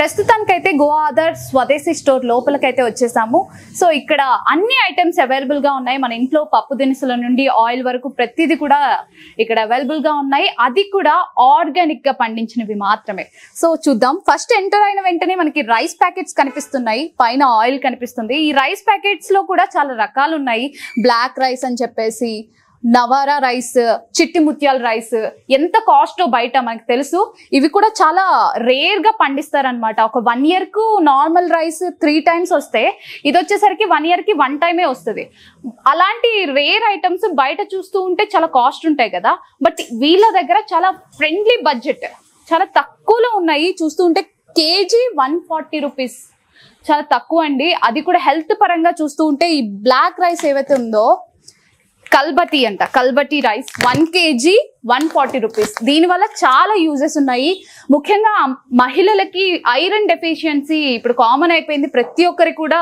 ప్రస్తుతానికైతే గో ఆధార్ స్వదేశీ స్టోర్ లోపలికైతే వచ్చేసాము. సో ఇక్కడ అన్ని ఐటమ్స్ అవైలబుల్ గా ఉన్నాయి. మన ఇంట్లో పప్పు దినుసుల నుండి ఆయిల్ వరకు ప్రతిదీ కూడా ఇక్కడ అవైలబుల్ గా ఉన్నాయి. అది కూడా ఆర్గానిక్ గా పండించినవి మాత్రమే. సో చూద్దాం. ఫస్ట్ ఎంటర్ అయిన వెంటనే మనకి రైస్ ప్యాకెట్స్ కనిపిస్తున్నాయి, పైన ఆయిల్ కనిపిస్తుంది. ఈ రైస్ ప్యాకెట్స్ లో కూడా చాలా రకాలు ఉన్నాయి. బ్లాక్ రైస్ అని చెప్పేసి, నవారా రైస్, చిట్టి ముత్యాల రైస్, ఎంత కాస్ట్ బయట మనకు తెలుసు. ఇవి కూడా చాలా రేర్ గా పండిస్తారనమాట. ఒక 1 year కు నార్మల్ రైస్ 3 times వస్తే ఇది వచ్చేసరికి 1 year కి 1 time వస్తుంది. అలాంటి రేర్ ఐటమ్స్ బయట చూస్తూ ఉంటే చాలా కాస్ట్ ఉంటాయి కదా, బట్ వీళ్ళ దగ్గర చాలా ఫ్రెండ్లీ బడ్జెట్, చాలా తక్కువలో ఉన్నాయి. చూస్తూ ఉంటే కేజీ 140 రూపీస్, చాలా తక్కువ అండి. అది కూడా హెల్త్ పరంగా చూస్తూ ఉంటే ఈ బ్లాక్ రైస్ ఏవైతే ఉందో కల్బటి అంట, కల్బటి రైస్ 1 kg 140 రూపీస్. దీనివల్ల చాలా యూజెస్ ఉన్నాయి. ముఖ్యంగా మహిళలకి ఐరన్ డెఫిషియన్సీ ఇప్పుడు కామన్ అయిపోయింది. ప్రతి ఒక్కరికి కూడా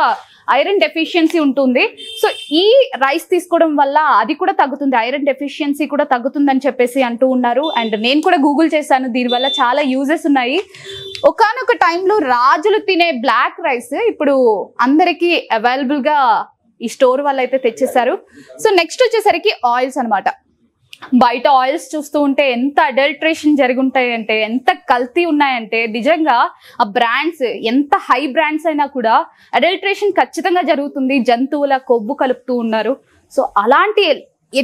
ఐరన్ డెఫిషియన్సీ ఉంటుంది. సో ఈ రైస్ తీసుకోవడం వల్ల అది కూడా తగ్గుతుంది, ఐరన్ డెఫిషియన్సీ కూడా తగ్గుతుందని చెప్పేసి అంటూ ఉన్నారు. అండ్ నేను కూడా గూగుల్ చేశాను, దీనివల్ల చాలా యూజెస్ ఉన్నాయి. ఒకానొక టైంలో రాజులు తినే బ్లాక్ రైస్ ఇప్పుడు అందరికీ అవైలబుల్ గా ఈ స్టోర్ వాళ్ళు అయితే తెచ్చేసారు. సో నెక్స్ట్ వచ్చేసరికి ఆయిల్స్ అనమాట. బయట ఆయిల్స్ చూస్తూ ఉంటే ఎంత అడల్ట్రేషన్ జరిగి ఉంటాయంటే, ఎంత కల్తీ ఉన్నాయంటే, నిజంగా ఆ బ్రాండ్స్ ఎంత హై బ్రాండ్స్ అయినా కూడా అడల్ట్రేషన్ ఖచ్చితంగా జరుగుతుంది. జంతువుల కొవ్వు కలుపుతూ ఉన్నారు. సో అలాంటి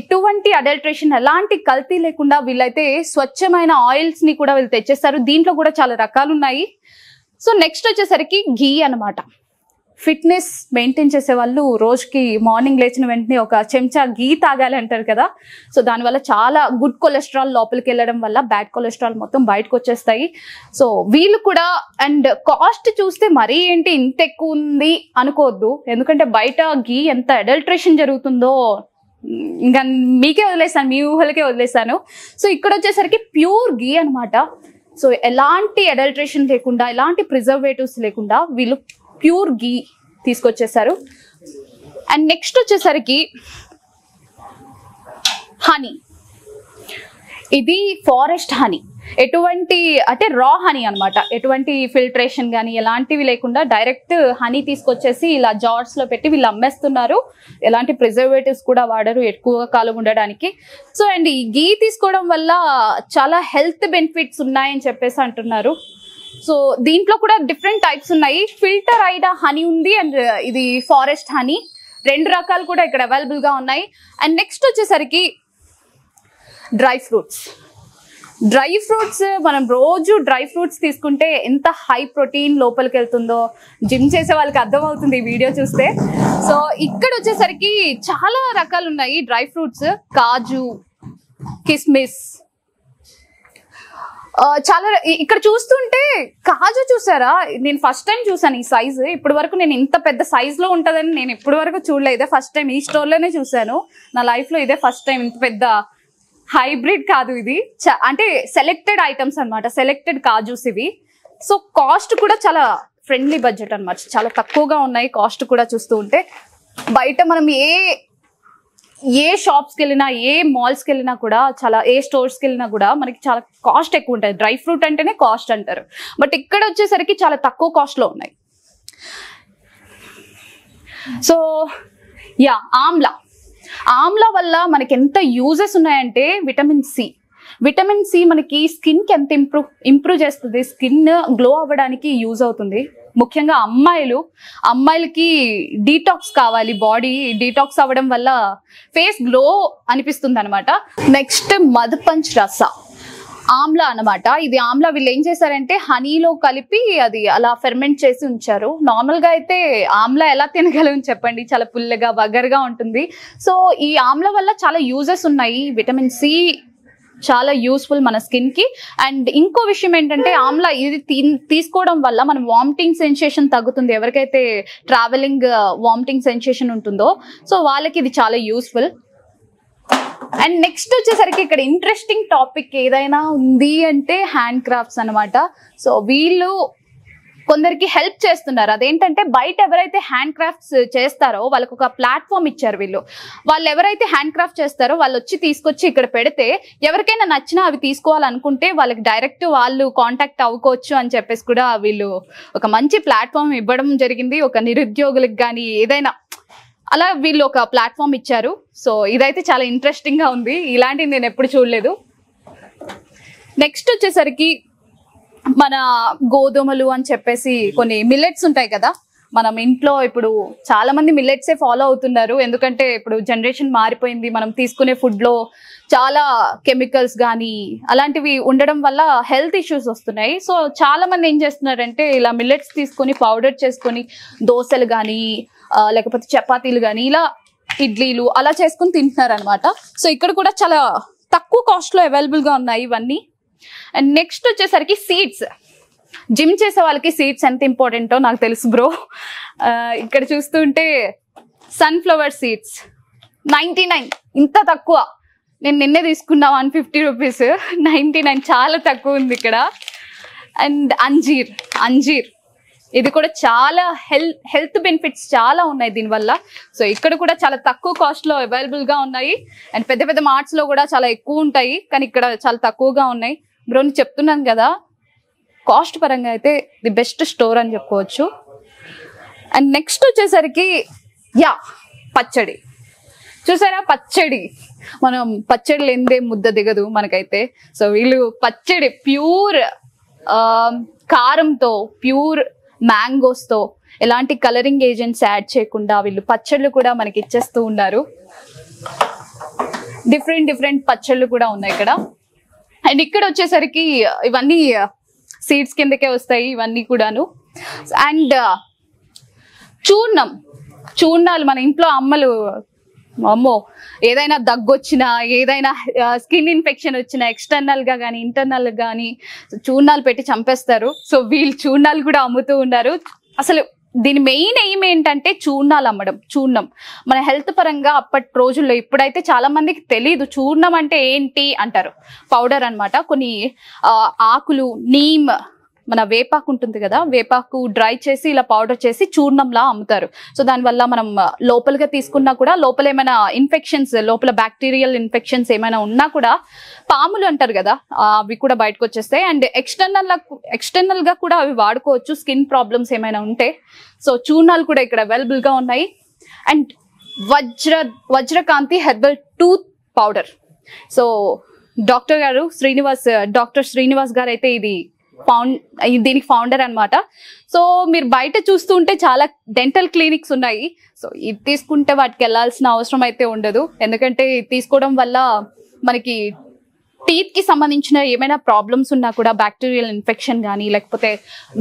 ఎటువంటి అడల్ట్రేషన్, ఎలాంటి కల్తీ లేకుండా వీళ్ళైతే స్వచ్ఛమైన ఆయిల్స్ ని కూడా వీళ్ళు తెచ్చేస్తారు. దీంట్లో కూడా చాలా రకాలు ఉన్నాయి. సో నెక్స్ట్ వచ్చేసరికి ఘీ అనమాట. ఫిట్నెస్ మెయింటైన్ చేసే వాళ్ళు రోజుకి మార్నింగ్ లేచిన వెంటనే ఒక చెంచా ఘీ తాగాలి అంటారు కదా. సో దానివల్ల చాలా గుడ్ కొలెస్ట్రాల్ లోపలికి వెళ్ళడం వల్ల బ్యాడ్ కొలెస్ట్రాల్ మొత్తం బయటకు వచ్చేస్తాయి. సో వీళ్ళు కూడా, అండ్ కాస్ట్ చూస్తే మరీ ఏంటి ఇంత ఎక్కువ ఉంది అనుకోవద్దు, ఎందుకంటే బయట ఘీ ఎంత అడల్ట్రేషన్ జరుగుతుందో ఇంకా మీకే వదిలేసాను, మీ ఊహలకే వదిలేసాను. సో ఇక్కడ వచ్చేసరికి ప్యూర్ ఘీ అనమాట. సో ఎలాంటి అడల్ట్రేషన్ లేకుండా, ఎలాంటి ప్రిజర్వేటివ్స్ లేకుండా వీళ్ళు ప్యూర్ ఘీ తీసుకొచ్చేసారు. అండ్ నెక్స్ట్ వచ్చేసరికి హనీ. ఇది ఫారెస్ట్ హనీ, ఎటువంటి అంటే రా హనీ అనమాట. ఎటువంటి ఫిల్టరేషన్ కానీ ఎలాంటివి లేకుండా డైరెక్ట్ హనీ తీసుకొచ్చేసి ఇలా జార్స్ లో పెట్టి వీళ్ళు అమ్మేస్తున్నారు. ఎలాంటి ప్రిజర్వేటివ్స్ కూడా వాడరు ఎక్కువ కాలం ఉండడానికి. సో అండ్ ఈ ఘీ తీసుకోవడం వల్ల చాలా హెల్త్ బెనిఫిట్స్ ఉన్నాయని చెప్పేసి అంటున్నారు. సో దీంట్లో కూడా డిఫరెంట్ టైప్స్ ఉన్నాయి. ఫిల్టర్ అయిన హనీ ఉంది అండ్ ఇది ఫారెస్ట్ హనీ, 2 రకాలు కూడా ఇక్కడ అవైలబుల్ గా ఉన్నాయి. అండ్ నెక్స్ట్ వచ్చేసరికి డ్రై ఫ్రూట్స్. డ్రై ఫ్రూట్స్, మనం రోజు డ్రై ఫ్రూట్స్ తీసుకుంటే ఎంత హై ప్రోటీన్ లోపలికి వెళ్తుందో జిమ్ చేసే వాళ్ళకి అర్థమవుతుంది ఈ వీడియో చూస్తే. సో ఇక్కడ వచ్చేసరికి చాలా రకాలు ఉన్నాయి డ్రై ఫ్రూట్స్. కాజు, కిస్మిస్, చాలా. ఇక్కడ చూస్తుంటే కాజు చూసారా, నేను ఫస్ట్ టైం చూసాను ఈ సైజు. ఇప్పటి వరకు నేను ఇంత పెద్ద సైజ్ లో ఉంటుందని నేను ఇప్పటి వరకు చూడలేదు. ఫస్ట్ టైం ఈ స్టోర్ లోనే చూసాను నా లైఫ్ లో. ఇదే ఫస్ట్ టైం. ఇంత పెద్ద హైబ్రిడ్ కాదు ఇది, అంటే సెలెక్టెడ్ ఐటమ్స్ అనమాట, సెలెక్టెడ్ కాజూస్ ఇవి. సో కాస్ట్ కూడా చాలా ఫ్రెండ్లీ బడ్జెట్ అనమాట, చాలా తక్కువగా ఉన్నాయి కాస్ట్ కూడా. చూస్తూ ఉంటే బయట మనం ఏ షాప్స్కి వెళ్ళినా, ఏ మాల్స్కి వెళ్ళినా కూడా, చాలా ఏ స్టోర్స్కి వెళ్ళినా కూడా మనకి చాలా కాస్ట్ ఎక్కువ ఉంటుంది. డ్రై ఫ్రూట్ అంటేనే కాస్ట్ అంటారు, బట్ ఇక్కడ వచ్చేసరికి చాలా తక్కువ కాస్ట్లో ఉన్నాయి. సో యా, ఆమ్లా వల్ల మనకి ఎంత యూజెస్ ఉన్నాయంటే, విటమిన్ సి మనకి స్కిన్కి ఎంత ఇంప్రూవ్ చేస్తుంది, స్కిన్ గ్లో అవ్వడానికి యూజ్ అవుతుంది. ముఖ్యంగా అమ్మాయిలకి డీటాక్స్ కావాలి, బాడీ డీటాక్స్ అవ్వడం వల్ల ఫేస్ గ్లో అనిపిస్తుంది అనమాట. నెక్స్ట్ మధుపంచ్ రస, ఆమ్లా అనమాట. ఇది ఆమ్లా వీళ్ళు ఏం చేశారంటే హనీలో కలిపి అది అలా ఫెర్మెంట్ చేసి ఉంచారు. నార్మల్ గా అయితే ఆమ్లా ఎలా తినగలం చెప్పండి, చాలా పుల్లగా వగరుగా ఉంటుంది. సో ఈ ఆమ్లా వల్ల చాలా యూజెస్ ఉన్నాయి. విటమిన్ సి చాలా యూస్ఫుల్ మన స్కిన్ కి. అండ్ ఇంకో విషయం ఏంటంటే, ఆమ్లా ఇది తీసుకోవడం వల్ల మన వామిటింగ్ సెన్సేషన్ తగ్గుతుంది. ఎవరికైతే ట్రావెలింగ్ వామిటింగ్ సెన్సేషన్ ఉంటుందో సో వాళ్ళకి ఇది చాలా యూస్ఫుల్. అండ్ నెక్స్ట్ వచ్చేసరికి ఇక్కడ ఇంట్రెస్టింగ్ టాపిక్ ఏదైనా ఉంది అంటే హ్యాండ్ క్రాఫ్ట్స్ అనమాట. సో వీళ్ళు కొందరికి హెల్ప్ చేస్తున్నారు. అదేంటంటే బయట ఎవరైతే హ్యాండ్ క్రాఫ్ట్స్ చేస్తారో వాళ్ళకి ఒక ప్లాట్ఫామ్ ఇచ్చారు. వాళ్ళు ఎవరైతే హ్యాండ్ క్రాఫ్ట్ చేస్తారో వాళ్ళు వచ్చి తీసుకొచ్చి ఇక్కడ పెడితే ఎవరికైనా నచ్చినా అవి తీసుకోవాలనుకుంటే వాళ్ళకి డైరెక్ట్ వాళ్ళు కాంటాక్ట్ అవ్వుకోవచ్చు అని చెప్పేసి కూడా వీళ్ళు ఒక మంచి ప్లాట్ఫామ్ ఇవ్వడం జరిగింది. ఒక నిరుద్యోగులకు కానీ ఏదైనా అలా వీళ్ళు ఒక ప్లాట్ఫామ్ ఇచ్చారు. సో ఇదైతే చాలా ఇంట్రెస్టింగ్ గా ఉంది. ఇలాంటివి నేను ఎప్పుడు చూడలేదు. నెక్స్ట్ వచ్చేసరికి మన గోధుమలు అని చెప్పేసి కొన్ని మిల్లెట్స్ ఉంటాయి కదా, మనం ఇంట్లో ఇప్పుడు చాలా మంది మిల్లెట్సే ఫాలో అవుతున్నారు. ఎందుకంటే ఇప్పుడు జనరేషన్ మారిపోయింది. మనం తీసుకునే ఫుడ్ లో చాలా కెమికల్స్ కానీ అలాంటివి ఉండడం వల్ల హెల్త్ ఇష్యూస్ వస్తున్నాయి. సో చాలా మంది ఏం చేస్తున్నారంటే ఇలా మిల్లెట్స్ తీసుకొని పౌడర్ చేసుకొని దోశలు కానీ లేకపోతే చపాతీలు కానీ ఇలా ఇడ్లీలు అలా చేసుకుని తింటున్నారు అనమాట. సో ఇక్కడ కూడా చాలా తక్కువ కాస్ట్ లో అవైలబుల్ గా ఉన్నాయి ఇవన్నీ. అండ్ నెక్స్ట్ వచ్చేసరికి సీడ్స్. జిమ్ చేసే వాళ్ళకి సీడ్స్ ఎంత ఇంపార్టెంటో నాకు తెలుసు బ్రో. ఇక్కడ చూస్తుంటే సన్ఫ్లవర్ సీడ్స్ 99, ఇంత తక్కువ. నేను నిన్నే తీసుకున్నా 150 రూపీస్, 99 చాలా తక్కువ ఉంది ఇక్కడ. అండ్ అంజీర్ ఇది కూడా చాలా హెల్త్ బెనిఫిట్స్ చాలా ఉన్నాయి దీనివల్ల. సో ఇక్కడ కూడా చాలా తక్కువ కాస్ట్ లో అవైలబుల్ గా ఉన్నాయి. అండ్ పెద్ద పెద్ద మార్ట్స్ లో కూడా చాలా ఎక్కువ ఉంటాయి, కానీ ఇక్కడ చాలా తక్కువగా ఉన్నాయి. బ్రో నేను చెప్తున్నాను కదా, కాస్ట్ పరంగా అయితే ది బెస్ట్ స్టోర్ అని చెప్పుకోవచ్చు. అండ్ నెక్స్ట్ వచ్చేసరికి పచ్చడి. చూసారా పచ్చడి, మనం పచ్చడి లేనిదే ముద్ద దిగదు మనకైతే. సో వీళ్ళు పచ్చడి ప్యూర్ కారంతో, ప్యూర్ మ్యాంగోస్ తో, ఎలాంటి కలరింగ్ ఏజెంట్స్ యాడ్ చేయకుండా వీళ్ళు పచ్చళ్ళు కూడా మనకి ఇచ్చేస్తూ ఉన్నారు. డిఫరెంట్ పచ్చళ్ళు కూడా ఉన్నాయి ఇక్కడ. అండ్ ఇక్కడ వచ్చేసరికి ఇవన్నీ సీడ్స్ కిందకే వస్తాయి ఇవన్నీ కూడాను. అండ్ చూర్ణాలు మన ఇంట్లో అమ్మో ఏదైనా దగ్గు వచ్చినా, ఏదైనా స్కిన్ ఇన్ఫెక్షన్ వచ్చినా ఎక్స్టర్నల్ గా కానీ ఇంటర్నల్ కానీ చూర్ణాలు పెట్టి చంపేస్తారు. సో వీళ్ళు చూర్ణాలు కూడా అమ్ముతూ ఉన్నారు. అసలు దీని మెయిన్ ఎయిమ్ ఏంటంటే చూర్ణాలు అమ్మడం. చూర్ణం మన హెల్త్ పరంగా అప్పటి రోజుల్లో, ఇప్పుడైతే చాలా మందికి తెలియదు చూర్ణం అంటే ఏంటి అంటారు. పౌడర్ అన్నమాట. కొన్ని ఆకులు, నీమ్, మన వేపాకు ఉంటుంది కదా, వేపాకు డ్రై చేసి ఇలా పౌడర్ చేసి చూర్ణంలా అమ్ముతారు. సో దానివల్ల మనం లోపలిగా తీసుకున్నా కూడా లోపల ఏమైనా ఇన్ఫెక్షన్స్, లోపల బ్యాక్టీరియల్ ఇన్ఫెక్షన్స్ ఏమైనా ఉన్నా కూడా, పాములు అంటారు కదా అవి కూడా బయటకు వచ్చేస్తాయి. అండ్ ఎక్స్టర్నల్ గా కూడా అవి వాడుకోవచ్చు స్కిన్ ప్రాబ్లమ్స్ ఏమైనా ఉంటే. సో చూర్ణాలు కూడా ఇక్కడ అవైలబుల్ గా ఉన్నాయి. And Vajrakanti herbal tooth powder. So doctor Srinivas garu అయితే దీనికి ఫౌండర్ అన్నమాట. సో మీరు బయట చూస్తూ ఉంటే చాలా డెంటల్ క్లినిక్స్ ఉన్నాయి. సో ఇది తీసుకుంటే వాటికి వెళ్ళాల్సిన అవసరం అయితే ఉండదు. ఎందుకంటే ఇది తీసుకోవడం వల్ల మనకి టీత్ కి సంబంధించిన ఏమైనా ప్రాబ్లమ్స్ ఉన్నా కూడా, బ్యాక్టీరియల్ ఇన్ఫెక్షన్ కానీ, లేకపోతే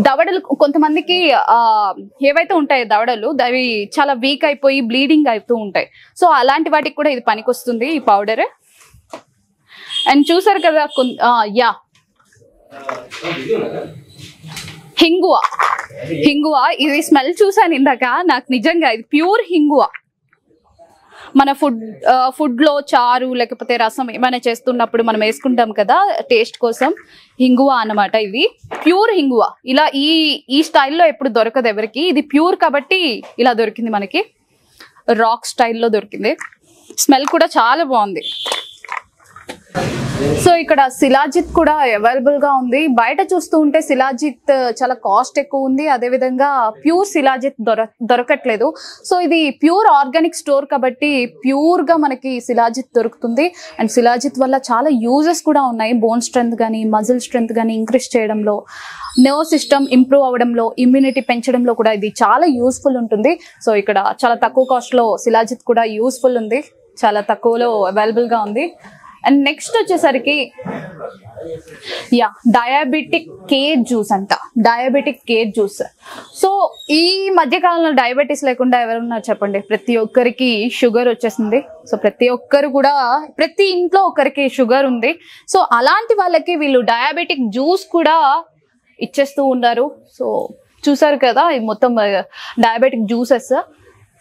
దవడలు, కొంతమందికి ఏవైతే ఉంటాయో దవడలు అవి చాలా వీక్ అయిపోయి బ్లీడింగ్ అవుతూ ఉంటాయి. సో అలాంటి వాటికి కూడా ఇది పనికొస్తుంది ఈ పౌడర్. అండ్ చూసారు కదా హింగువా ఇది స్మెల్ చూసాను ఇందాక. నాకు నిజంగా ఇది ప్యూర్ హింగువా. మన ఫుడ్ లో చారు లేకపోతే రసం ఏమైనా చేస్తున్నప్పుడు మనం వేసుకుంటాం కదా టేస్ట్ కోసం, హింగువా అన్నమాట. ఇది ప్యూర్ హింగువా. ఇలా ఈ స్టైల్లో ఎప్పుడు దొరకదు ఎవరికి. ఇది ప్యూర్ కాబట్టి ఇలా దొరికింది మనకి. రాక్ స్టైల్లో దొరికింది. స్మెల్ కూడా చాలా బాగుంది. సో ఇక్కడ శిలాజిత్ కూడా అవైలబుల్ గా ఉంది. బయట చూస్తూ ఉంటే శిలాజిత్ చాలా కాస్ట్ ఎక్కువ ఉంది. అదేవిధంగా ప్యూర్ శిలాజిత్ దొరకట్లేదు. సో ఇది ప్యూర్ ఆర్గానిక్ స్టోర్ కాబట్టి ప్యూర్ గా మనకి శిలాజిత్ దొరుకుతుంది. అండ్ శిలాజిత్ వల్ల చాలా యూజెస్ కూడా ఉన్నాయి. బోన్ స్ట్రెంత్ కానీ, మజిల్ స్ట్రెంత్ కానీ ఇంక్రీజ్ చేయడంలో, నర్వ్ సిస్టమ్ ఇంప్రూవ్ అవ్వడంలో, ఇమ్యూనిటీ పెంచడంలో కూడా ఇది చాలా యూస్ఫుల్ ఉంటుంది. సో ఇక్కడ చాలా తక్కువ కాస్ట్ లో శిలాజిత్ కూడా యూస్ఫుల్ ఉంది, చాలా తక్కువలో అవైలబుల్ గా ఉంది. అండ్ నెక్స్ట్ వచ్చేసరికి డయాబెటిక్ కేర్ జ్యూస్ అంట. Diabetic care juice. సో ఈ మధ్య కాలంలో డయాబెటీస్ లేకుండా ఎవరున్నారు చెప్పండి? ప్రతి ఒక్కరికి షుగర్ వచ్చేసింది. సో ప్రతి ఇంట్లో ఒకరికి షుగర్ ఉంది. సో అలాంటి వాళ్ళకి వీళ్ళు డయాబెటిక్ జ్యూస్ కూడా ఇచ్చేస్తూ ఉన్నారు. సో చూసారు కదా ఇది మొత్తం డయాబెటిక్ జ్యూసెస్.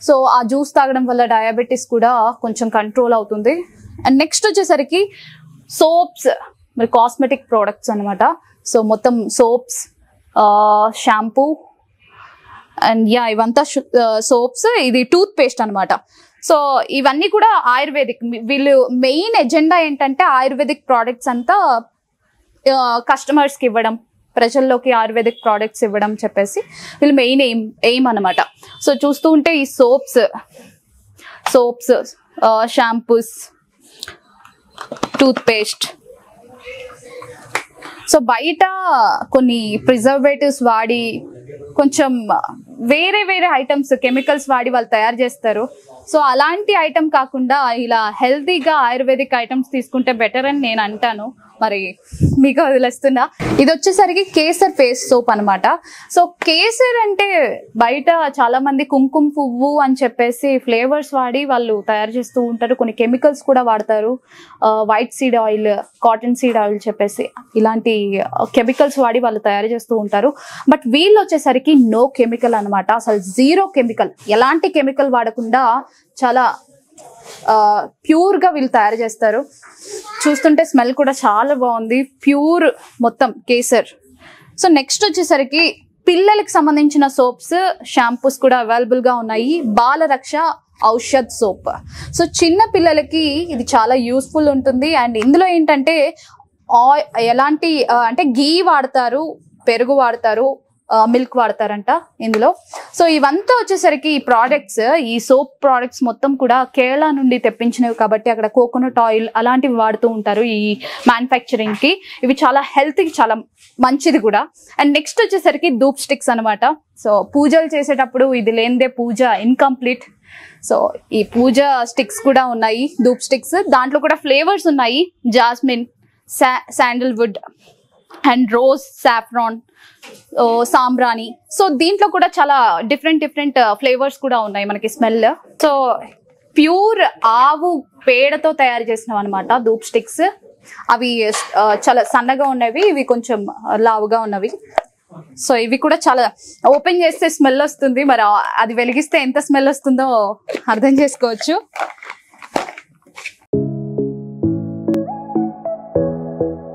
సో ఆ జ్యూస్ తాగడం వల్ల డయాబెటీస్ కూడా కొంచెం కంట్రోల్ అవుతుంది. అండ్ నెక్స్ట్ వచ్చేసరికి సోప్స్, మరి కాస్మెటిక్ ప్రోడక్ట్స్ అనమాట. సో మొత్తం సోప్స్, షాంపూ అండ్ యా ఇవంతా సోప్స్, ఇది టూత్ పేస్ట్ అనమాట. సో ఇవన్నీ కూడా ఆయుర్వేదిక్. వీళ్ళు మెయిన్ ఎజెండా ఏంటంటే ఆయుర్వేదిక్ ప్రోడక్ట్స్ అంతా కస్టమర్స్కి ఇవ్వడం, ప్రజల్లోకి ఆయుర్వేదిక్ ప్రోడక్ట్స్ ఇవ్వడం చెప్పేసి వీళ్ళు మెయిన్ ఎయిమ్ అనమాట. సో చూస్తూ ఉంటే ఈ soaps, shampoos, toothpaste. So బయట కొన్ని ప్రిజర్వేటివ్స్ వాడి కొంచెం వేరే వేరే ఐటమ్స్ కెమికల్స్ వాడి వాళ్ళు తయారు చేస్తారు. సో అలాంటి ఐటమ్ కాకుండా ఇలా హెల్తీగా ఆయుర్వేదిక్ ఐటమ్స్ తీసుకుంటే బెటర్ అని నేను అంటాను. మరి మీకు వదిలేస్తున్నా. ఇది వచ్చేసరికి కేసర్ ఫేస్ సోప్ అనమాట. సో కేసర్ అంటే బయట చాలా మంది కుంకుమ పువ్వు అని చెప్పేసి ఫ్లేవర్స్ వాడి వాళ్ళు తయారు చేస్తూ ఉంటారు. కొన్ని కెమికల్స్ కూడా వాడతారు, white seed oil, cotton seed oil చెప్పేసి ఇలాంటి కెమికల్స్ వాడి వాళ్ళు తయారు చేస్తూ ఉంటారు. బట్ వీళ్ళు వచ్చేసరికి నో కెమికల్ అనమాట. అసలు జీరో కెమికల్, ఎలాంటి కెమికల్ వాడకుండా చాలా ప్యూర్ గా వీళ్ళు తయారు చేస్తారు. చూస్తుంటే స్మెల్ కూడా చాలా బాగుంది, ప్యూర్ మొత్తం కేసర్. సో నెక్స్ట్ వచ్చేసరికి పిల్లలకి సంబంధించిన సోప్స్, షాంపూస్ కూడా అవైలబుల్ గా ఉన్నాయి. బాలరక్ష ఔషధ్ సోప్. సో చిన్న పిల్లలకి ఇది చాలా యూస్ఫుల్ ఉంటుంది. అండ్ ఇందులో ఏంటంటే ఎలాంటి అంటే గీ వాడతారు, పెరుగు వాడతారు, మిల్క్ వాడతారంట ఇందులో. సో ఇవంతా వచ్చేసరికి ఈ ప్రోడక్ట్స్, ఈ సోప్ ప్రోడక్ట్స్ మొత్తం కూడా కేరళ నుండి తెప్పించినవి కాబట్టి అక్కడ కోకోనట్ ఆయిల్ అలాంటివి వాడుతూ ఉంటారు ఈ మ్యానుఫ్యాక్చరింగ్ కి. ఇవి చాలా హెల్త్కి చాలా మంచిది కూడా. అండ్ నెక్స్ట్ వచ్చేసరికి ధూప్ స్టిక్స్ అనమాట. సో పూజలు చేసేటప్పుడు ఇది లేనిదే పూజ ఇన్కంప్లీట్. సో ఈ పూజ స్టిక్స్ కూడా ఉన్నాయి, ధూప్ స్టిక్స్. దాంట్లో కూడా ఫ్లేవర్స్ ఉన్నాయి, jasmine, sandalwood and rose, saffron, సాంబ్రాణి. సో దీంట్లో కూడా చాలా డిఫరెంట్ ఫ్లేవర్స్ కూడా ఉన్నాయి మనకి స్మెల్. సో ప్యూర్ ఆవు పేడతో తయారు చేసినవి అనమాట ధూప్ స్టిక్స్. అవి చాలా సన్నగా ఉన్నవి, ఇవి కొంచెం లావుగా ఉన్నవి. సో ఇవి కూడా చాలా ఓపెన్ చేస్తే స్మెల్ వస్తుంది, మరి అది వెలిగిస్తే ఎంత స్మెల్ వస్తుందో అర్థం చేసుకోవచ్చు.